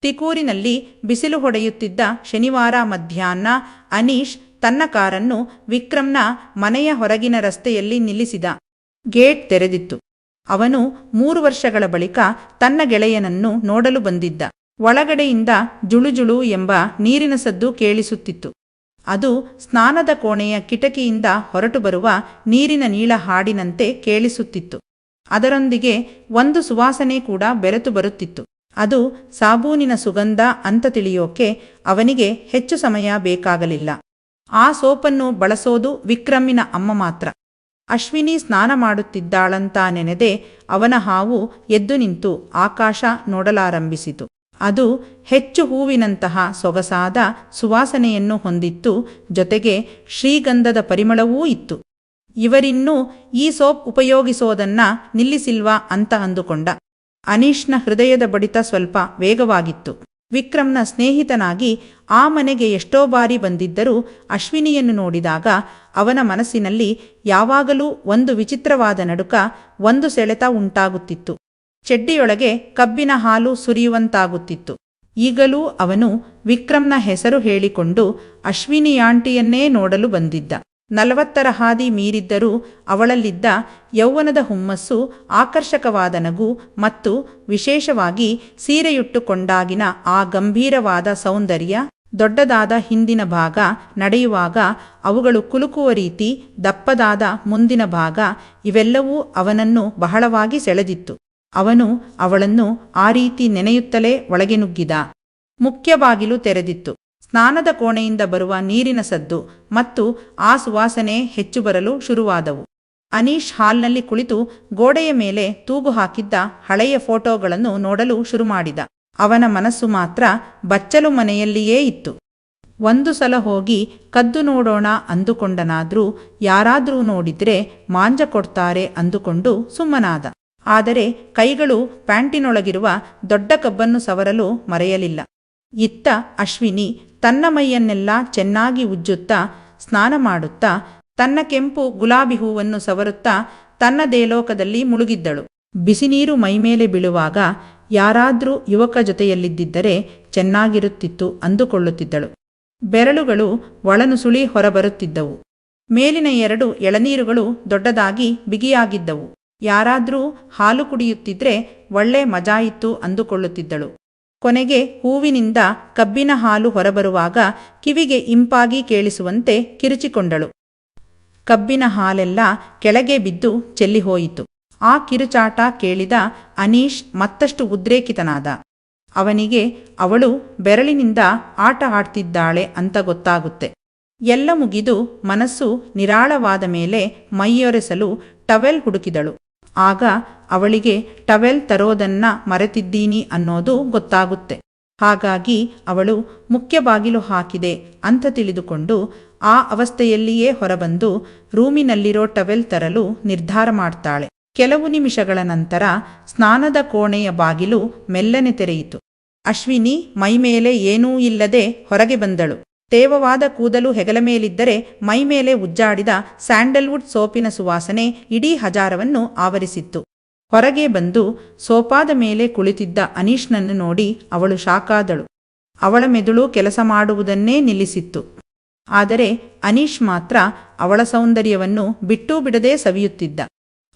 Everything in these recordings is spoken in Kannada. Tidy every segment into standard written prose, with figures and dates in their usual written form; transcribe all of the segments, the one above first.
ತಿಕೂರಿನಲ್ಲಿ ಬಿಸಿಲು ಹೊಡೆಯುತ್ತಿದ್ದ ಶನಿವಾರ ಮಧ್ಯಾಹ್ನ ಅನೀಶ್ ತನ್ನ ಕಾರನ್ನು ವಿಕ್ರಮ್ನ ಮನೆಯ ಹೊರಗಿನ ರಸ್ತೆಯಲ್ಲಿ ನಿಲ್ಲಿಸಿದ. ಗೇಟ್ ತೆರೆದಿತ್ತು. ಅವನು 3 ವರ್ಷಗಳ ಬಳಿಕ ತನ್ನ ಗೆಳೆಯನನ್ನು ನೋಡಲು ಬಂದಿದ್ದ. ಒಳಗಡೆಯಿಂದ ಜುಳುಜುಳು ಎಂಬ ನೀರಿನ ಸದ್ದು ಕೇಳಿಸುತ್ತಿತ್ತು. ಅದು ಸ್ನಾನದ ಕೋಣೆಯ ಕಿಟಕಿಯಿಂದ ಹೊರಟು ಬರುವ ನೀರಿನ ನೀಳ ಹಾಡಿನಂತೆ ಕೇಳಿಸುತ್ತಿತ್ತು. ಅದರೊಂದಿಗೆ ಒಂದು ಸುವಾಸನೆ ಕೂಡ ಬೆರೆತು ಬರುತ್ತಿತ್ತು. ಅದು ಸಾಬೂನಿನ ಸುಗಂಧ ಅಂತ ತಿಳಿಯೋಕೆ ಅವನಿಗೆ ಹೆಚ್ಚು ಸಮಯ ಬೇಕಾಗಲಿಲ್ಲ. ಆ ಸೋಪನ್ನು ಬಳಸೋದು ವಿಕ್ರಮ್ಮಿನ ಅಮ್ಮ ಮಾತ್ರ. ಅಶ್ವಿನಿ ಸ್ನಾನ ಮಾಡುತ್ತಿದ್ದಾಳಂತ ನೆನೆದೆ ಅವನ ಹಾವು ಎದ್ದು ನಿಂತು ಆಕಾಶ ನೋಡಲಾರಂಭಿಸಿತು. ಅದು ಹೆಚ್ಚು ಹೂವಿನಂತಹ ಸೊಗಸಾದ ಸುವಾಸನೆಯನ್ನು ಹೊಂದಿತ್ತು. ಜೊತೆಗೆ ಶ್ರೀಗಂಧದ ಪರಿಮಳವೂ ಇತ್ತು. ಇವರಿನ್ನೂ ಈ ಸೋಪ್ ಉಪಯೋಗಿಸೋದನ್ನ ನಿಲ್ಲಿಸಿಲ್ವಾ ಅಂತ ಅಂದುಕೊಂಡ. ಅನೀಶ್ನ ಹೃದಯದ ಬಡಿತ ಸ್ವಲ್ಪ ವೇಗವಾಗಿತ್ತು. ವಿಕ್ರಮ್ನ ಸ್ನೇಹಿತನಾಗಿ ಆ ಮನೆಗೆ ಎಷ್ಟೋ ಬಾರಿ ಬಂದಿದ್ದರೂ ಅಶ್ವಿನಿಯನ್ನು ನೋಡಿದಾಗ ಅವನ ಮನಸ್ಸಿನಲ್ಲಿ ಯಾವಾಗಲೂ ಒಂದು ವಿಚಿತ್ರವಾದ ನಡುಕ, ಒಂದು ಸೆಳೆತ ಉಂಟಾಗುತ್ತಿತ್ತು. ಚೆಡ್ಡಿಯೊಳಗೆ ಕಬ್ಬಿನ ಹಾಲು ಸುರಿಯುವಂತಾಗುತ್ತಿತ್ತು. ಈಗಲೂ ಅವನು ವಿಕ್ರಮ್ನ ಹೆಸರು ಹೇಳಿಕೊಂಡು ಅಶ್ವಿನಿಯಾಂಟಿಯನ್ನೇ ನೋಡಲು ಬಂದಿದ್ದ. 40ರ ಹಾದಿ ಮೀರಿದ್ದರೂ ಅವಳಲ್ಲಿದ್ದ ಯೌವನದ ಹುಮ್ಮಸ್ಸು, ಆಕರ್ಷಕವಾದ ನಗು ಮತ್ತು ವಿಶೇಷವಾಗಿ ಸೀರೆಯುಟ್ಟುಕೊಂಡಾಗಿನ ಆ ಗಂಭೀರವಾದ ಸೌಂದರ್ಯ, ದೊಡ್ಡದಾದ ಹಿಂದಿನ ಭಾಗ, ನಡೆಯುವಾಗ ಅವುಗಳು ಕುಲುಕುವ ರೀತಿ, ದಪ್ಪದಾದ ಮುಂದಿನ ಭಾಗ, ಇವೆಲ್ಲವೂ ಅವನನ್ನು ಬಹಳವಾಗಿ ಸೆಳೆದಿತ್ತು. ಅವನು ಅವಳನ್ನು ಆ ರೀತಿ ನೆನೆಯುತ್ತಲೇ ಒಳಗೆ ನುಗ್ಗಿದ. ಮುಖ್ಯ ಬಾಗಿಲು ತೆರೆದಿತ್ತು. ಸ್ನಾನದ ಕೋಣೆಯಿಂದ ಬರುವ ನೀರಿನ ಸದ್ದು ಮತ್ತು ಆ ಸುವಾಸನೆ ಹೆಚ್ಚು ಬರಲು ಶುರುವಾದವು. ಅನೀಶ್ ಹಾಲ್ನಲ್ಲಿ ಕುಳಿತು ಗೋಡೆಯ ಮೇಲೆ ತೂಗು ಹಾಕಿದ್ದ ಹಳೆಯ ಫೋಟೋಗಳನ್ನು ನೋಡಲು ಶುರುಮಾಡಿದ. ಅವನ ಮನಸ್ಸು ಮಾತ್ರ ಬಚ್ಚಲು ಮನೆಯಲ್ಲಿಯೇ ಇತ್ತು. ಒಂದು ಸಲ ಹೋಗಿ ಕದ್ದು ನೋಡೋಣ ಅಂದುಕೊಂಡನಾದ್ರೂ ಯಾರಾದ್ರೂ ನೋಡಿದ್ರೆ ಮಾಂಜ ಕೊಡ್ತಾರೆ ಅಂದುಕೊಂಡು ಸುಮ್ಮನಾದ. ಆದರೆ ಕೈಗಳು ಪ್ಯಾಂಟಿನೊಳಗಿರುವ ದೊಡ್ಡ ಕಬ್ಬನ್ನು ಸವರಲು ಮರೆಯಲಿಲ್ಲ. ಇತ್ತ ಅಶ್ವಿನಿ ತನ್ನ ಮೈಯನ್ನೆಲ್ಲ ಚೆನ್ನಾಗಿ ಉಜ್ಜುತ್ತಾ, ಸ್ನಾನ ಮಾಡುತ್ತಾ, ತನ್ನ ಕೆಂಪು ಗುಲಾಬಿ ಹೂವನ್ನು ಸವರುತ್ತಾ ತನ್ನದೇ ಲೋಕದಲ್ಲಿ ಮುಳುಗಿದ್ದಳು. ಬಿಸಿನೀರು ಮೈಮೇಲೆ ಬೀಳುವಾಗ ಯಾರಾದ್ರೂ ಯುವಕ ಜೊತೆಯಲ್ಲಿದ್ದಿದ್ದರೆ ಚೆನ್ನಾಗಿರುತ್ತಿತ್ತು ಅಂದುಕೊಳ್ಳುತ್ತಿದ್ದಳು. ಬೆರಳುಗಳು ಒಳನುಸುಳಿ ಹೊರಬರುತ್ತಿದ್ದವು. ಮೇಲಿನ 2 ಎಳನೀರುಗಳು ದೊಡ್ಡದಾಗಿ ಬಿಗಿಯಾಗಿದ್ದವು. ಯಾರಾದ್ರೂ ಹಾಲು ಕುಡಿಯುತ್ತಿದ್ರೆ ಒಳ್ಳೆ ಮಜಾಯಿತ್ತು ಅಂದುಕೊಳ್ಳುತ್ತಿದ್ದಳು. ಕೊನೆಗೆ ಹೂವಿನಿಂದ ಕಬ್ಬಿನ ಹಾಲು ಹೊರಬರುವಾಗ ಕಿವಿಗೆ ಇಂಪಾಗಿ ಕೇಳಿಸುವಂತೆ ಕಿರುಚಿಕೊಂಡಳು. ಕಬ್ಬಿನ ಹಾಲೆಲ್ಲ ಕೆಳಗೆ ಬಿದ್ದು ಚೆಲ್ಲಿಹೋಯಿತು. ಆ ಕಿರುಚಾಟ ಕೇಳಿದ ಅನೀಶ್ ಮತ್ತಷ್ಟು ಉದ್ರೇಕಿತನಾದ. ಅವನಿಗೆ ಅವಳು ಬೆರಳಿನಿಂದ ಆಟ ಆಡ್ತಿದ್ದಾಳೆ ಅಂತ ಗೊತ್ತಾಗುತ್ತೆ. ಎಲ್ಲ ಮುಗಿದು ಮನಸ್ಸು ನಿರಾಳವಾದ ಮೇಲೆ ಮೈಯೊರೆಸಲು ಟವೆಲ್ ಹುಡುಕಿದಳು. ಆಗ ಅವಳಿಗೆ ಟವೆಲ್ ತರೋದನ್ನ ಮರೆತಿದ್ದೀನಿ ಅನ್ನೋದು ಗೊತ್ತಾಗುತ್ತೆ. ಹಾಗಾಗಿ ಅವಳು ಮುಖ್ಯ ಬಾಗಿಲು ಹಾಕಿದೆ ಅಂತ ತಿಳಿದುಕೊಂಡು ಆ ಅವಸ್ಥೆಯಲ್ಲಿಯೇ ಹೊರಬಂದು ರೂಮಿನಲ್ಲಿರೋ ಟವೆಲ್ ತರಲು ನಿರ್ಧಾರ ಮಾಡ್ತಾಳೆ. ಕೆಲವು ನಿಮಿಷಗಳ ನಂತರ ಸ್ನಾನದ ಕೋಣೆಯ ಬಾಗಿಲು ಮೆಲ್ಲನೆ ತೆರೆಯಿತು. ಅಶ್ವಿನಿ ಮೈಮೇಲೆ ಏನೂ ಇಲ್ಲದೆ ಹೊರಗೆ ಬಂದಳು. ತೇವವಾದ ಕೂದಲು ಹೆಗಲ ಮೇಲಿದ್ದರೆ ಮೈಮೇಲೆ ಉಜ್ಜಾಡಿದ ಸ್ಯಾಂಡಲ್ವುಡ್ ಸೋಪಿನ ಸುವಾಸನೆ ಇಡೀ ಹಜಾರವನ್ನು ಆವರಿಸಿತ್ತು. ಹೊರಗೆ ಬಂದು ಸೋಫಾದ ಮೇಲೆ ಕುಳಿತಿದ್ದ ಅನೀಶ್ನನ್ನು ನೋಡಿ ಅವಳು ಶಾಕಾದಳು. ಅವಳ ಮೆದುಳು ಕೆಲಸ ಮಾಡುವುದನ್ನೇ ನಿಲ್ಲಿಸಿತ್ತು. ಆದರೆ ಅನೀಶ್ ಮಾತ್ರ ಅವಳ ಸೌಂದರ್ಯವನ್ನು ಬಿಟ್ಟೂ ಬಿಡದೆ ಸವಿಯುತ್ತಿದ್ದ.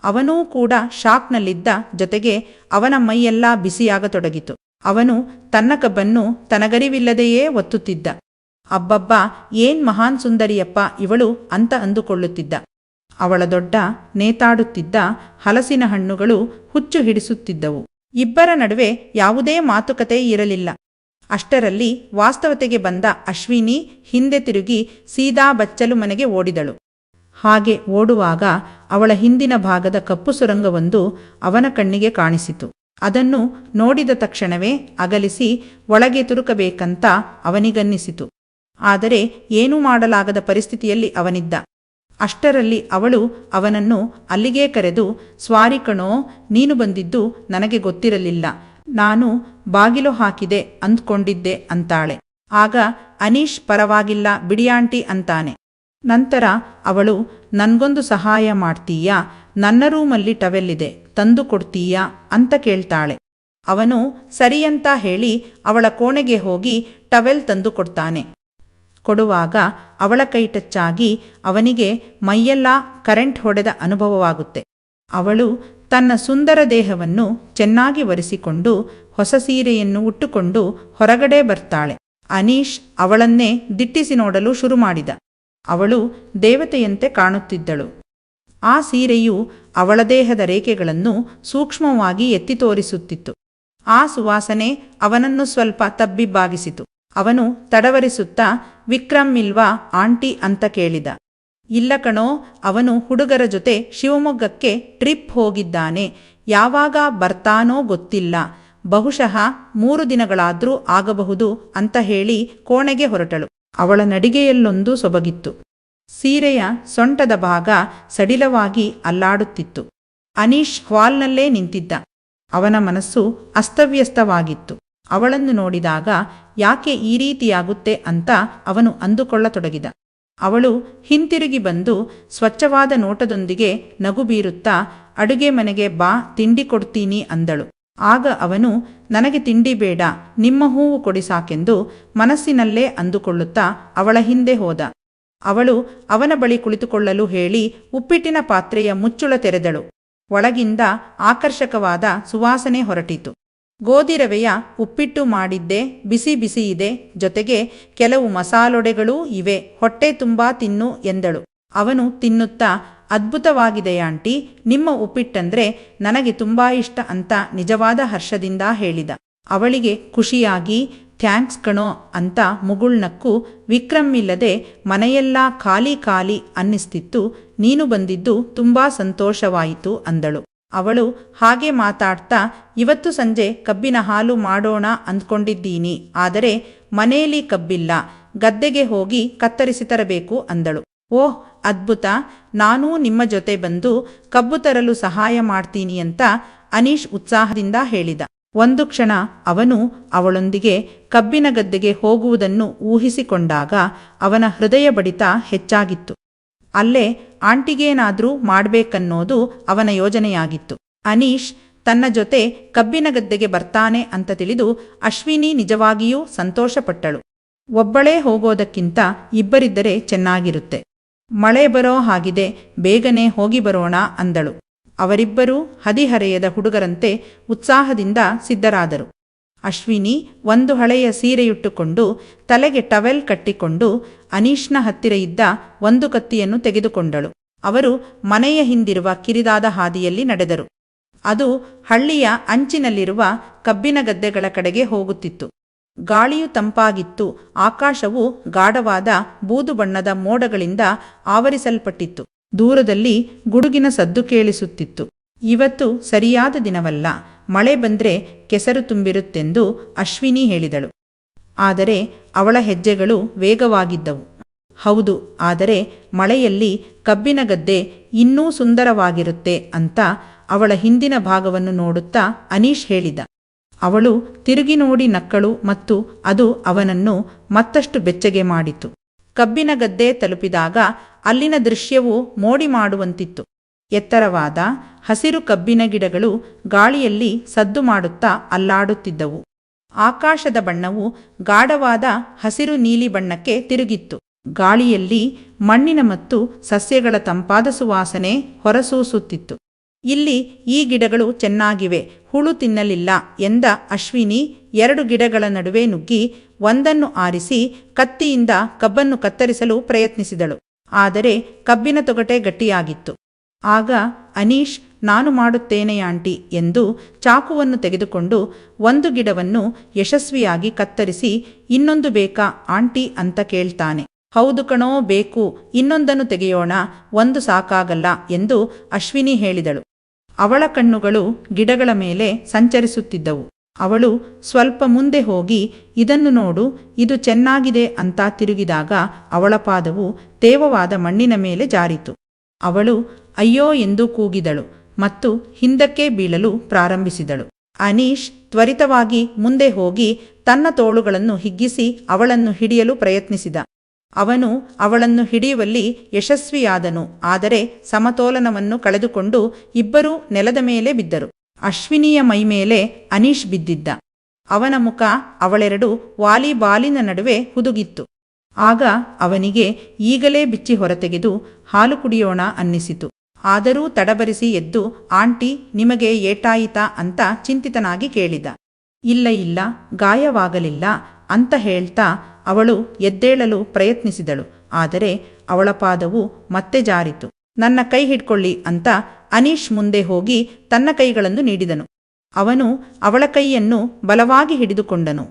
ಅವನೂ ಕೂಡ ಶಾಕ್ನಲ್ಲಿದ್ದ. ಜೊತೆಗೆ ಅವನ ಮೈಯೆಲ್ಲ ಬಿಸಿಯಾಗತೊಡಗಿತು. ಅವನು ತನ್ನ ಕಬ್ಬನ್ನು ತನಗರಿವಿಲ್ಲದೆಯೇ ಒತ್ತುತ್ತಿದ್ದ. ಅಬ್ಬಬ್ಬಾ, ಏನ್ ಮಹಾನ್ ಸುಂದರಿಯಪ್ಪ ಇವಳು ಅಂತ ಅಂದುಕೊಳ್ಳುತ್ತಿದ್ದ. ಅವಳ ದೊಡ್ಡ ನೇತಾಡುತ್ತಿದ್ದ ಹಲಸಿನ ಹಣ್ಣುಗಳು ಹುಚ್ಚು ಹಿಡಿಸುತ್ತಿದ್ದವು. ಇಬ್ಬರ ನಡುವೆ ಯಾವುದೇ ಮಾತುಕತೆ ಇರಲಿಲ್ಲ. ಅಷ್ಟರಲ್ಲಿ ವಾಸ್ತವತೆಗೆ ಬಂದ ಅಶ್ವಿನಿ ಹಿಂದೆ ತಿರುಗಿ ಸೀದಾ ಬಚ್ಚಲು ಮನೆಗೆ ಓಡಿದಳು. ಹಾಗೆ ಓಡುವಾಗ ಅವಳ ಹಿಂದಿನ ಭಾಗದ ಕಪ್ಪು ಸುರಂಗವೊಂದು ಅವನ ಕಣ್ಣಿಗೆ ಕಾಣಿಸಿತು. ಅದನ್ನು ನೋಡಿದ ತಕ್ಷಣವೇ ಅಗಲಿಸಿ ಒಳಗೆ ತುರುಕಬೇಕಂತ ಅವನಿಗನ್ನಿಸಿತು. ಆದರೆ ಏನೂ ಮಾಡಲಾಗದ ಪರಿಸ್ಥಿತಿಯಲ್ಲಿ ಅವನಿದ್ದ. ಅಷ್ಟರಲ್ಲಿ ಅವಳು ಅವನನ್ನು ಅಲ್ಲಿಗೇ ಕರೆದು, ಸ್ವಾರಿ ಕಣೋ, ನೀನು ಬಂದಿದ್ದು ನನಗೆ ಗೊತ್ತಿರಲಿಲ್ಲ, ನಾನು ಬಾಗಿಲು ಹಾಕಿದೆ ಅಂದ್ಕೊಂಡಿದ್ದೆ ಅಂತಾಳೆ. ಆಗ ಅನೀಶ್ ಪರವಾಗಿಲ್ಲ ಬಿಡಿಯಾಂಟಿ ಅಂತಾನೆ. ನಂತರ ಅವಳು, ನನ್ಗೊಂದು ಸಹಾಯ ಮಾಡ್ತೀಯಾ, ನನ್ನ ರೂಮಲ್ಲಿ ಟವೆಲ್ಲಿದೆ ತಂದು ಕೊಡ್ತೀಯಾ ಅಂತ ಕೇಳ್ತಾಳೆ. ಅವನು ಸರಿಯಂತ ಹೇಳಿ ಅವಳ ಕೋಣೆಗೆ ಹೋಗಿ ಟವೆಲ್ ತಂದು ಕೊಡ್ತಾನೆ. ಕೊಡುವಾಗ ಅವಳ ಕೈ ಟಚ್ಚಾಗಿ ಅವನಿಗೆ ಮೈಯೆಲ್ಲ ಕರೆಂಟ್ ಹೊಡೆದ ಅನುಭವವಾಗುತ್ತೆ. ಅವಳು ತನ್ನ ಸುಂದರ ದೇಹವನ್ನು ಚೆನ್ನಾಗಿ ಒರೆಸಿಕೊಂಡು ಹೊಸ ಸೀರೆಯನ್ನು ಉಟ್ಟುಕೊಂಡು ಹೊರಗಡೆ ಬರ್ತಾಳೆ. ಅನೀಶ್ ಅವಳನ್ನೇ ದಿಟ್ಟಿಸಿ ನೋಡಲು ಶುರು ಮಾಡಿದ. ಅವಳು ದೇವತೆಯಂತೆ ಕಾಣುತ್ತಿದ್ದಳು. ಆ ಸೀರೆಯು ಅವಳ ದೇಹದ ರೇಖೆಗಳನ್ನು ಸೂಕ್ಷ್ಮವಾಗಿ ಎತ್ತಿ ತೋರಿಸುತ್ತಿತ್ತು. ಆ ಸುವಾಸನೆ ಅವನನ್ನು ಸ್ವಲ್ಪ ತಬ್ಬಿಬ್ಬಾಗಿಸಿತು. ಅವನು ತಡವರಿಸುತ್ತಾ, ವಿಕ್ರಮ್ ಇಲ್ವಾ ಆಂಟಿ ಅಂತ ಕೇಳಿದ. ಇಲ್ಲ ಕಣೋ, ಅವನು ಹುಡುಗರ ಜೊತೆ ಶಿವಮೊಗ್ಗಕ್ಕೆ ಟ್ರಿಪ್ ಹೋಗಿದ್ದಾನೆ. ಯಾವಾಗ ಬರ್ತಾನೋ ಗೊತ್ತಿಲ್ಲ, ಬಹುಶಃ 3 ದಿನಗಳಾದ್ರೂ ಆಗಬಹುದು ಅಂತ ಹೇಳಿ ಕೋಣೆಗೆ ಹೊರಟಳು. ಅವಳ ನಡಿಗೆಯಲ್ಲೊಂದು ಸೊಬಗಿತ್ತು. ಸೀರೆಯ ಸೊಂಟದ ಭಾಗ ಸಡಿಲವಾಗಿ ಅಲ್ಲಾಡುತ್ತಿತ್ತು. ಅನೀಶ್ ಹಾಲ್ನಲ್ಲೇ ನಿಂತಿದ್ದ. ಅವನ ಮನಸ್ಸು ಅಸ್ತವ್ಯಸ್ತವಾಗಿತ್ತು. ಅವಳನ್ನು ನೋಡಿದಾಗ ಯಾಕೆ ಈ ರೀತಿಯಾಗುತ್ತೆ ಅಂತ ಅವನು ಅಂದುಕೊಳ್ಳತೊಡಗಿದ. ಅವಳು ಹಿಂತಿರುಗಿ ಬಂದು ಸ್ವಚ್ಛವಾದ ನೋಟದೊಂದಿಗೆ ನಗು ಬೀರುತ್ತಾ, ಅಡುಗೆ ಮನೆಗೆ ಬಾ, ತಿಂಡಿ ಕೊಡ್ತೀನಿ ಅಂದಳು. ಆಗ ಅವನು, ನನಗೆ ತಿಂಡಿ ಬೇಡ, ನಿಮ್ಮ ಹೂವು ಕೊಡಿ ಸಾಕೆಂದು ಮನಸ್ಸಿನಲ್ಲೇ ಅಂದುಕೊಳ್ಳುತ್ತಾ ಅವಳ ಹಿಂದೆ ಹೋದ. ಅವಳು ಅವನ ಬಳಿ ಕುಳಿತುಕೊಳ್ಳಲು ಹೇಳಿ ಉಪ್ಪಿಟ್ಟಿನ ಪಾತ್ರೆಯ ಮುಚ್ಚುಳ ತೆರೆದಳು. ಒಳಗಿಂದ ಆಕರ್ಷಕವಾದ ಸುವಾಸನೆ ಹೊರಟಿತು. ಗೋಧಿ ರವೆಯ ಉಪ್ಪಿಟ್ಟು ಮಾಡಿದ್ದೆ, ಬಿಸಿ ಬಿಸಿ ಇದೆ, ಜೊತೆಗೆ ಕೆಲವು ಮಸಾಲೊಡೆಗಳೂ ಇವೆ, ಹೊಟ್ಟೆ ತುಂಬಾ ತಿನ್ನು ಎಂದಳು. ಅವನು ತಿನ್ನುತ್ತಾ, ಅದ್ಭುತವಾಗಿದೆಯಾಂಟಿ, ನಿಮ್ಮ ಉಪ್ಪಿಟ್ಟಂದ್ರೆ ನನಗೆ ತುಂಬಾ ಇಷ್ಟ ಅಂತ ನಿಜವಾದ ಹರ್ಷದಿಂದ ಹೇಳಿದ. ಅವಳಿಗೆ ಖುಷಿಯಾಗಿ, ಥ್ಯಾಂಕ್ಸ್ ಕಣೋ ಅಂತ ಮುಗುಳ್ನಕ್ಕು. ವಿಕ್ರಮ್ ಇಲ್ಲದೆ ಮನೆಯೆಲ್ಲ ಖಾಲಿ ಖಾಲಿ ಅನ್ನಿಸ್ತಿತ್ತು, ನೀನು ಬಂದಿದ್ದು ತುಂಬಾ ಸಂತೋಷವಾಯಿತು ಅಂದಳು. ಅವಳು ಹಾಗೆ ಮಾತಾಡ್ತಾ, ಇವತ್ತು ಸಂಜೆ ಕಬ್ಬಿನ ಹಾಲು ಮಾಡೋಣ ಅಂದ್ಕೊಂಡಿದ್ದೀನಿ, ಆದರೆ ಮನೆಯಲ್ಲಿ ಕಬ್ಬಿಲ್ಲ, ಗದ್ದೆಗೆ ಹೋಗಿ ಕತ್ತರಿಸಿ ತರಬೇಕು ಅಂದಳು. ಓಹ್ ಅದ್ಭುತ, ನಾನೂ ನಿಮ್ಮ ಜೊತೆ ಬಂದು ಕಬ್ಬು ತರಲು ಸಹಾಯ ಮಾಡ್ತೀನಿ ಅಂತ ಅನೀಶ್ ಉತ್ಸಾಹದಿಂದ ಹೇಳಿದ. ಒಂದು ಕ್ಷಣ ಅವನು ಅವಳೊಂದಿಗೆ ಕಬ್ಬಿನ ಗದ್ದೆಗೆ ಹೋಗುವುದನ್ನು ಊಹಿಸಿಕೊಂಡಾಗ ಅವನ ಹೃದಯ ಬಡಿತ ಹೆಚ್ಚಾಗಿತ್ತು. ಅಲ್ಲೇ ಆಂಟಿಗೇನಾದ್ರೂ ಮಾಡ್ಬೇಕನ್ನೋದು ಅವನ ಯೋಜನೆಯಾಗಿತ್ತು. ಅನೀಶ್ ತನ್ನ ಜೊತೆ ಕಬ್ಬಿನ ಗದ್ದೆಗೆ ಬರ್ತಾನೆ ಅಂತ ತಿಳಿದು ಅಶ್ವಿನಿ ನಿಜವಾಗಿಯೂ ಸಂತೋಷಪಟ್ಟಳು. ಒಬ್ಬಳೇ ಹೋಗೋದಕ್ಕಿಂತ ಇಬ್ಬರಿದ್ದರೆ ಚೆನ್ನಾಗಿರುತ್ತೆ. ಮಳೆ ಬರೋ ಹಾಗಿದೆ, ಬೇಗನೆ ಹೋಗಿ ಬರೋಣ ಅಂದಳು. ಅವರಿಬ್ಬರೂ ಹದಿಹರೆಯದ ಹುಡುಗರಂತೆ ಉತ್ಸಾಹದಿಂದ ಸಿದ್ಧರಾದರು. ಅಶ್ವಿನಿ ಒಂದು ಹಳೆಯ ಸೀರೆಯುಟ್ಟುಕೊಂಡು ತಲೆಗೆ ಟವೆಲ್ ಕಟ್ಟಿಕೊಂಡು ಅನೀಶ್ನ ಹತ್ತಿರ ಇದ್ದ ಒಂದು ಕತ್ತಿಯನ್ನು ತೆಗೆದುಕೊಂಡಳು. ಅವರು ಮನೆಯ ಹಿಂದಿರುವ ಕಿರಿದಾದ ಹಾದಿಯಲ್ಲಿ ನಡೆದರು. ಅದು ಹಳ್ಳಿಯ ಅಂಚಿನಲ್ಲಿರುವ ಕಬ್ಬಿನ ಗದ್ದೆಗಳ ಕಡೆಗೆ ಹೋಗುತ್ತಿತ್ತು. ಗಾಳಿಯು ತಂಪಾಗಿತ್ತು. ಆಕಾಶವು ಗಾಢವಾದ ಬೂದು ಬಣ್ಣದ ಮೋಡಗಳಿಂದ ಆವರಿಸಲ್ಪಟ್ಟಿತ್ತು. ದೂರದಲ್ಲಿ ಗುಡುಗಿನ ಸದ್ದು ಕೇಳಿಸುತ್ತಿತ್ತು. ಇವತ್ತು ಸರಿಯಾದ ದಿನವಲ್ಲ, ಮಳೆ ಬಂದ್ರೆ ಕೆಸರು ತುಂಬಿರುತ್ತೆಂದು ಅಶ್ವಿನಿ ಹೇಳಿದಳು. ಆದರೆ ಅವಳ ಹೆಜ್ಜೆಗಳು ವೇಗವಾಗಿದ್ದವು. ಹೌದು, ಆದರೆ ಮಳೆಯಲ್ಲಿ ಕಬ್ಬಿನ ಗದ್ದೆ ಇನ್ನೂ ಸುಂದರವಾಗಿರುತ್ತೆ ಅಂತ ಅವಳ ಹಿಂದಿನ ಭಾಗವನ್ನು ನೋಡುತ್ತಾ ಅನೀಶ್ ಹೇಳಿದ. ಅವಳು ತಿರುಗಿ ನೋಡಿ ನಕ್ಕಳು ಮತ್ತು ಅದು ಅವನನ್ನು ಮತ್ತಷ್ಟು ಬೆಚ್ಚಗೆ ಮಾಡಿತು. ಕಬ್ಬಿನ ಗದ್ದೆ ತಲುಪಿದಾಗ ಅಲ್ಲಿನ ದೃಶ್ಯವು ಮೋಡಿ ಮಾಡುವಂತಿತ್ತು. ಎತ್ತರವಾದ ಹಸಿರು ಕಬ್ಬಿನ ಗಿಡಗಳು ಗಾಳಿಯಲ್ಲಿ ಸದ್ದು ಮಾಡುತ್ತಾ ಅಲ್ಲಾಡುತ್ತಿದ್ದವು. ಆಕಾಶದ ಬಣ್ಣವು ಗಾಢವಾದ ಹಸಿರು ನೀಲಿ ಬಣ್ಣಕ್ಕೆ ತಿರುಗಿತ್ತು. ಗಾಳಿಯಲ್ಲಿ ಮಣ್ಣಿನ ಮತ್ತು ಸಸ್ಯಗಳ ತಂಪಾದ ಸುವಾಸನೆ ಹೊರಸೂಸುತ್ತಿತ್ತು. ಇಲ್ಲಿ ಈ ಗಿಡಗಳು ಚೆನ್ನಾಗಿವೆ, ಹುಳು ತಿನ್ನಲಿಲ್ಲ ಎಂದ ಅಶ್ವಿನಿ 2 ಗಿಡಗಳ ನಡುವೆ ನುಗ್ಗಿ ಒಂದನ್ನು ಆರಿಸಿ ಕತ್ತಿಯಿಂದ ಕಬ್ಬನ್ನು ಕತ್ತರಿಸಲು ಪ್ರಯತ್ನಿಸಿದಳು. ಆದರೆ ಕಬ್ಬಿನ ತೊಗಟೆ ಗಟ್ಟಿಯಾಗಿತ್ತು. ಆಗ ಅನೀಶ್, ನಾನು ಮಾಡುತ್ತೇನೆ ಆಂಟಿ ಎಂದು ಚಾಕುವನ್ನು ತೆಗೆದುಕೊಂಡು ಒಂದು ಗಿಡವನ್ನು ಯಶಸ್ವಿಯಾಗಿ ಕತ್ತರಿಸಿ, ಇನ್ನೊಂದು ಬೇಕಾ ಆಂಟಿ ಅಂತ ಕೇಳ್ತಾನೆ. ಹೌದು ಕಣೋ, ಬೇಕು, ಇನ್ನೊಂದನ್ನು ತೆಗೆಯೋಣ, ಒಂದು ಸಾಕಾಗಲ್ಲ ಎಂದು ಅಶ್ವಿನಿ ಹೇಳಿದಳು. ಅವಳ ಕಣ್ಣುಗಳು ಗಿಡಗಳ ಮೇಲೆ ಸಂಚರಿಸುತ್ತಿದ್ದವು. ಅವಳು ಸ್ವಲ್ಪ ಮುಂದೆ ಹೋಗಿ, ಇದನ್ನು ನೋಡು, ಇದು ಚೆನ್ನಾಗಿದೆ ಅಂತ ತಿರುಗಿದಾಗ ಅವಳ ಪಾದವು ತೇವವಾದ ಮಣ್ಣಿನ ಮೇಲೆ ಜಾರಿತು. ಅವಳು ಅಯ್ಯೋ ಎಂದು ಕೂಗಿದಳು ಮತ್ತು ಹಿಂದಕ್ಕೆ ಬೀಳಲು ಪ್ರಾರಂಭಿಸಿದಳು. ಅನೀಶ್ ತ್ವರಿತವಾಗಿ ಮುಂದೆ ಹೋಗಿ ತನ್ನ ತೋಳುಗಳನ್ನು ಹಿಗ್ಗಿಸಿ ಅವಳನ್ನು ಹಿಡಿಯಲು ಪ್ರಯತ್ನಿಸಿದ. ಅವನು ಅವಳನ್ನು ಹಿಡಿಯುವಲ್ಲಿ ಯಶಸ್ವಿಯಾದನು, ಆದರೆ ಸಮತೋಲನವನ್ನು ಕಳೆದುಕೊಂಡು ಇಬ್ಬರೂ ನೆಲದ ಮೇಲೆ ಬಿದ್ದರು. ಅಶ್ವಿನಿಯ ಮೈಮೇಲೆ ಅನೀಶ್ ಬಿದ್ದಿದ್ದ. ಅವನ ಮುಖ ಅವಳೆರಡು ವಾಲಿಬಾಲಿನ ನಡುವೆ ಹುದುಗಿತ್ತು. ಆಗ ಅವನಿಗೆ ಈಗಲೇ ಬಿಚ್ಚಿ ಹೊರತೆಗೆದು ಹಾಲು ಕುಡಿಯೋಣ ಅನ್ನಿಸಿತು. ಆದರೂ ತಡಬರಿಸಿ ಎದ್ದು, ಆಂಟಿ ನಿಮಗೆ ಏಟಾಯಿತಾ ಅಂತ ಚಿಂತಿತನಾಗಿ ಕೇಳಿದ. ಇಲ್ಲ ಇಲ್ಲ, ಗಾಯವಾಗಲಿಲ್ಲ ಅಂತ ಹೇಳ್ತಾ ಅವಳು ಎದ್ದೇಳಲು ಪ್ರಯತ್ನಿಸಿದಳು. ಆದರೆ ಅವಳ ಪಾದವು ಮತ್ತೆ ಜಾರಿತು. ನನ್ನ ಕೈ ಹಿಡ್ಕೊಳ್ಳಿ ಅಂತ ಅನೀಶ್ ಮುಂದೆ ಹೋಗಿ ತನ್ನ ಕೈಗಳನ್ನು ನೀಡಿದನು. ಅವನು ಅವಳ ಕೈಯನ್ನು ಬಲವಾಗಿ ಹಿಡಿದುಕೊಂಡನು.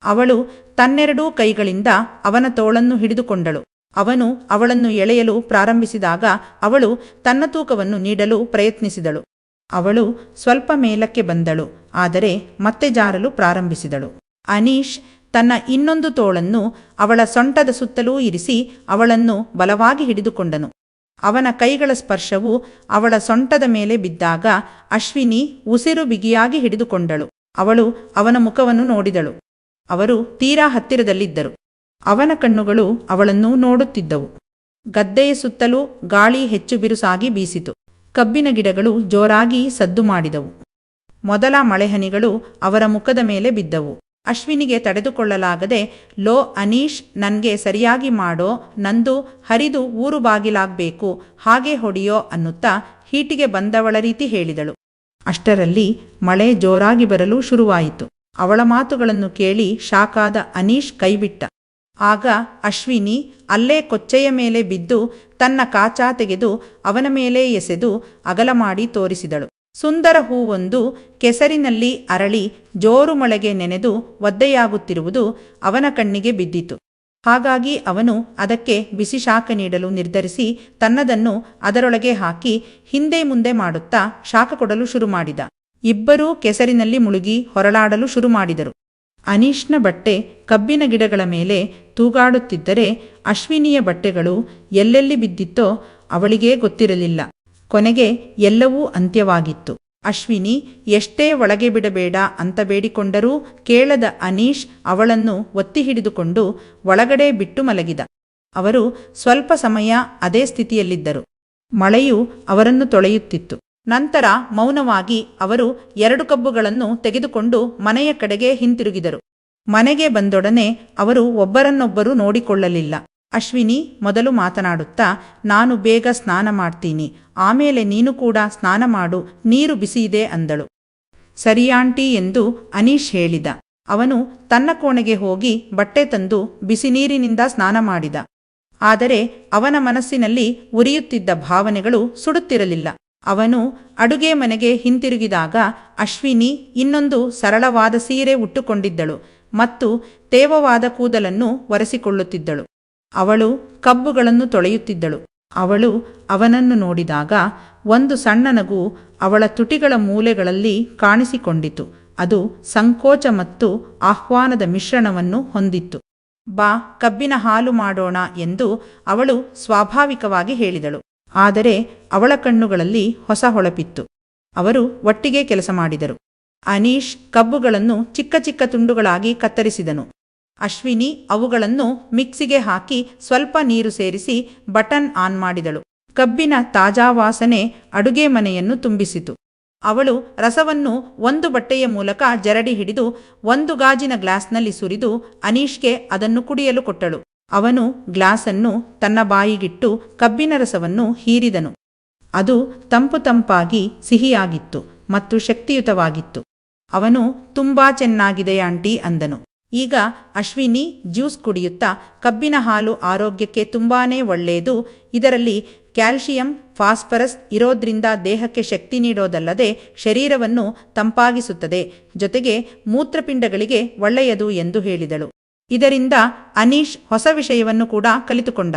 ಅವಳು ತನ್ನೆರಡೂ ಕೈಗಳಿಂದ ಅವನ ತೋಳನ್ನು ಹಿಡಿದುಕೊಂಡಳು. ಅವನು ಅವಳನ್ನು ಎಳೆಯಲು ಪ್ರಾರಂಭಿಸಿದಾಗ ಅವಳು ತನ್ನ ತೂಕವನ್ನು ನೀಡಲು ಪ್ರಯತ್ನಿಸಿದಳು. ಅವಳು ಸ್ವಲ್ಪ ಮೇಲಕ್ಕೆ ಬಂದಳು, ಆದರೆ ಮತ್ತೆ ಜಾರಲು ಪ್ರಾರಂಭಿಸಿದಳು. ಅನೀಶ್ ತನ್ನ ಇನ್ನೊಂದು ತೋಳನ್ನು ಅವಳ ಸೊಂಟದ ಸುತ್ತಲೂ ಇರಿಸಿ ಅವಳನ್ನು ಬಲವಾಗಿ ಹಿಡಿದುಕೊಂಡನು. ಅವನ ಕೈಗಳ ಸ್ಪರ್ಶವು ಅವಳ ಸೊಂಟದ ಮೇಲೆ ಬಿದ್ದಾಗ ಅಶ್ವಿನಿ ಉಸಿರು ಬಿಗಿಯಾಗಿ ಹಿಡಿದುಕೊಂಡಳು. ಅವಳು ಅವನ ಮುಖವನ್ನು ನೋಡಿದಳು. ಅವರು ತೀರಾ ಹತ್ತಿರದಲ್ಲಿದ್ದರು. ಅವನ ಕಣ್ಣುಗಳು ಅವಳನ್ನು ನೋಡುತ್ತಿದ್ದವು. ಗದ್ದೆಯ ಸುತ್ತಲೂ ಗಾಳಿ ಹೆಚ್ಚು ಬಿರುಸಾಗಿ ಬೀಸಿತು. ಕಬ್ಬಿನ ಗಿಡಗಳು ಜೋರಾಗಿ ಸದ್ದು ಮಾಡಿದವು. ಮೊದಲ ಮಳೆಹನಿಗಳು ಅವರ ಮುಖದ ಮೇಲೆ ಬಿದ್ದವು. ಅಶ್ವಿನಿಗೆ ತಡೆದುಕೊಳ್ಳಲಾಗದೆ, ಲೋ ಅನೀಶ್, ನನ್ಗೆ ಸರಿಯಾಗಿ ಮಾಡೋ, ನಂದು ಹರಿದು ಊರು ಬಾಗಿಲಾಗ್ಬೇಕು, ಹಾಗೆ ಹೊಡಿಯೋ ಅನ್ನುತ್ತಾ ಹೀಟಿಗೆ ಬಂದವಳ ರೀತಿ ಹೇಳಿದಳು. ಅಷ್ಟರಲ್ಲಿ ಮಳೆ ಜೋರಾಗಿ ಬರಲು ಶುರುವಾಯಿತು. ಅವಳ ಮಾತುಗಳನ್ನು ಕೇಳಿ ಶಾಕಾದ ಅನೀಶ್ ಕೈಬಿಟ್ಟ. ಆಗ ಅಶ್ವಿನಿ ಅಲ್ಲೇ ಕೊಚ್ಚೆಯ ಮೇಲೆ ಬಿದ್ದು ತನ್ನ ಕಾಚಾ ತೆಗೆದು ಅವನ ಮೇಲೆ ಎಸೆದು ಅಗಲ ಮಾಡಿ ತೋರಿಸಿದಳು. ಸುಂದರ ಹೂವೊಂದು ಕೆಸರಿನಲ್ಲಿ ಅರಳಿ ಜೋರು ಮಳೆಗೆ ನೆನೆದು ಒದ್ದೆಯಾಗುತ್ತಿರುವುದು ಅವನ ಕಣ್ಣಿಗೆ ಬಿದ್ದಿತು. ಹಾಗಾಗಿ ಅವನು ಅದಕ್ಕೆ ಬಿಸಿ ಶಾಖ ನೀಡಲು ನಿರ್ಧರಿಸಿ ತನ್ನದನ್ನು ಅದರೊಳಗೆ ಹಾಕಿ ಹಿಂದೆ ಮುಂದೆ ಮಾಡುತ್ತಾ ಶಾಖ ಕೊಡಲು ಶುರು ಮಾಡಿದ. ಇಬ್ಬರೂ ಕೆಸರಿನಲ್ಲಿ ಮುಳುಗಿ ಹೊರಳಾಡಲು ಶುರು ಮಾಡಿದರು. ಅನೀಶ್ನ ಬಟ್ಟೆ ಕಬ್ಬಿನ ಗಿಡಗಳ ಮೇಲೆ ತೂಗಾಡುತ್ತಿದ್ದರೆ ಅಶ್ವಿನಿಯ ಬಟ್ಟೆಗಳು ಎಲ್ಲೆಲ್ಲಿ ಬಿದ್ದಿತ್ತೋ ಅವಳಿಗೇ ಗೊತ್ತಿರಲಿಲ್ಲ. ಕೊನೆಗೆ ಎಲ್ಲವೂ ಅಂತ್ಯವಾಗಿತ್ತು. ಅಶ್ವಿನಿ ಎಷ್ಟೇ ಒಳಗೆ ಬಿಡಬೇಡ ಅಂತ ಬೇಡಿಕೊಂಡರೂ ಕೇಳದ ಅನೀಶ್ ಅವಳನ್ನು ಒತ್ತಿ ಹಿಡಿದುಕೊಂಡು ಒಳಗಡೆ ಬಿಟ್ಟು ಮಲಗಿದ. ಅವರು ಸ್ವಲ್ಪ ಸಮಯ ಅದೇ ಸ್ಥಿತಿಯಲ್ಲಿದ್ದರು. ಮಳೆಯು ಅವರನ್ನು ತೊಳೆಯುತ್ತಿತ್ತು. ನಂತರ ಮೌನವಾಗಿ ಅವರು 2 ಕಬ್ಬುಗಳನ್ನು ತೆಗೆದುಕೊಂಡು ಮನೆಯ ಕಡೆಗೆ ಹಿಂತಿರುಗಿದರು. ಮನೆಗೆ ಬಂದೊಡನೆ ಅವರು ಒಬ್ಬರನ್ನೊಬ್ಬರು ನೋಡಿಕೊಳ್ಳಲಿಲ್ಲ. ಅಶ್ವಿನಿ ಮೊದಲು ಮಾತನಾಡುತ್ತಾ, ನಾನು ಬೇಗ ಸ್ನಾನ ಮಾಡ್ತೀನಿ, ಆಮೇಲೆ ನೀನು ಕೂಡ ಸ್ನಾನ ಮಾಡು, ನೀರು ಬಿಸಿಯಿದೆ ಅಂದಳು. ಸರಿ ಆಂಟಿ ಎಂದು ಅನೀಶ್ ಹೇಳಿದ. ಅವನು ತನ್ನ ಕೋಣೆಗೆ ಹೋಗಿ ಬಟ್ಟೆ ತಂದು ಬಿಸಿ ನೀರಿನಿಂದ ಸ್ನಾನ ಮಾಡಿದ. ಆದರೆ ಅವನ ಮನಸ್ಸಿನಲ್ಲಿ ಉರಿಯುತ್ತಿದ್ದ ಭಾವನೆಗಳು ಸುಡುತ್ತಿರಲಿಲ್ಲ. ಅವನು ಅಡುಗೆ ಮನೆಗೆ ಹಿಂತಿರುಗಿದಾಗ ಅಶ್ವಿನಿ ಇನ್ನೊಂದು ಸರಳವಾದ ಸೀರೆ ಉಟ್ಟುಕೊಂಡಿದ್ದಳು ಮತ್ತು ತೇವವಾದ ಕೂದಲನ್ನು ಒರೆಸಿಕೊಳ್ಳುತ್ತಿದ್ದಳು. ಅವಳು ಕಬ್ಬುಗಳನ್ನು ತೊಳೆಯುತ್ತಿದ್ದಳು. ಅವಳು ಅವನನ್ನು ನೋಡಿದಾಗ ಒಂದು ಸಣ್ಣ ನಗು ಅವಳ ತುಟಿಗಳ ಮೂಲೆಗಳಲ್ಲಿ ಕಾಣಿಸಿಕೊಂಡಿತು. ಅದು ಸಂಕೋಚ ಮತ್ತು ಆಹ್ವಾನದ ಮಿಶ್ರಣವನ್ನು ಹೊಂದಿತ್ತು. ಬಾ, ಕಬ್ಬಿನ ಹಾಲು ಮಾಡೋಣ ಎಂದು ಅವಳು ಸ್ವಾಭಾವಿಕವಾಗಿ ಹೇಳಿದಳು. ಆದರೆ ಅವಳ ಕಣ್ಣುಗಳಲ್ಲಿ ಹೊಸ ಹೊಳಪಿತ್ತು. ಅವರು ಒಟ್ಟಿಗೆ ಕೆಲಸ ಮಾಡಿದರು. ಅನೀಶ್ ಕಬ್ಬುಗಳನ್ನು ಚಿಕ್ಕ ಚಿಕ್ಕ ತುಂಡುಗಳಾಗಿ ಕತ್ತರಿಸಿದನು. ಅಶ್ವಿನಿ ಅವುಗಳನ್ನು ಮಿಕ್ಸಿಗೆ ಹಾಕಿ ಸ್ವಲ್ಪ ನೀರು ಸೇರಿಸಿ ಬಟನ್ ಆನ್ ಮಾಡಿದಳು. ಕಬ್ಬಿನ ತಾಜಾ ವಾಸನೆ ಅಡುಗೆ ಮನೆಯನ್ನು ತುಂಬಿಸಿತು. ಅವಳು ರಸವನ್ನು ಒಂದು ಬಟ್ಟೆಯ ಮೂಲಕ ಜರಡಿ ಹಿಡಿದು ಒಂದು ಗಾಜಿನ ಗ್ಲಾಸ್ನಲ್ಲಿ ಸುರಿದು ಅನೀಶ್ಗೆ ಅದನ್ನು ಕುಡಿಯಲು ಕೊಟ್ಟಳು. ಅವನು ಗ್ಲಾಸನ್ನು ತನ್ನ ಬಾಯಿಗಿಟ್ಟು ಕಬ್ಬಿನ ರಸವನ್ನು ಹೀರಿದನು. ಅದು ತಂಪು ತಂಪಾಗಿ ಸಿಹಿಯಾಗಿತ್ತು ಮತ್ತು ಶಕ್ತಿಯುತವಾಗಿತ್ತು. ಅವನು ತುಂಬಾ ಚೆನ್ನಾಗಿದೆ ಆಂಟಿ ಅಂದನು. ಈಗ ಅಶ್ವಿನಿ ಜ್ಯೂಸ್ ಕುಡಿಯುತ್ತಾ, ಕಬ್ಬಿನ ಹಾಲು ಆರೋಗ್ಯಕ್ಕೆ ತುಂಬಾನೇ ಒಳ್ಳೆಯದು, ಇದರಲ್ಲಿ ಕ್ಯಾಲ್ಶಿಯಂ, ಫಾಸ್ಫರಸ್ ಇರೋದ್ರಿಂದ ದೇಹಕ್ಕೆ ಶಕ್ತಿ ನೀಡೋದಲ್ಲದೆ ಶರೀರವನ್ನು ತಂಪಾಗಿಸುತ್ತದೆ, ಜೊತೆಗೆ ಮೂತ್ರಪಿಂಡಗಳಿಗೆ ಒಳ್ಳೆಯದು ಎಂದು ಹೇಳಿದಳು. ಇದರಿಂದ ಅನೀಶ್ ಹೊಸ ವಿಷಯವನ್ನು ಕೂಡ ಕಲಿತುಕೊಂಡ.